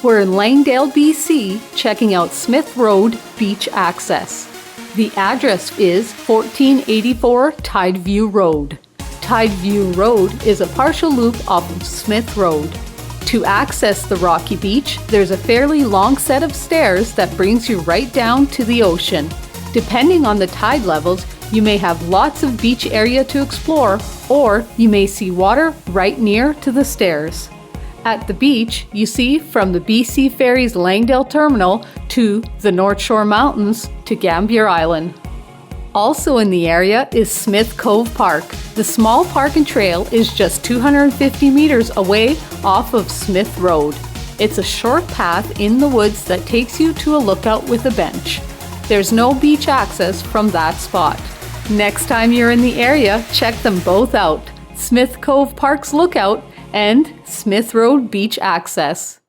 We're in Langdale, BC, checking out Smith Road beach access. The address is 1484 Tideview Road. Tideview Road is a partial loop off of Smith Road. To access the rocky beach, there's a fairly long set of stairs that brings you right down to the ocean. Depending on the tide levels, you may have lots of beach area to explore, or you may see water right near to the stairs. At the beach, you see from the BC Ferries Langdale Terminal to the North Shore Mountains to Gambier Island. Also in the area is Smith Cove Park. The small park and trail is just 250 meters away off of Smith Road. It's a short path in the woods that takes you to a lookout with a bench. There's no beach access from that spot. Next time you're in the area, check them both out. Smith Cove Park's lookout and Smith Road beach access.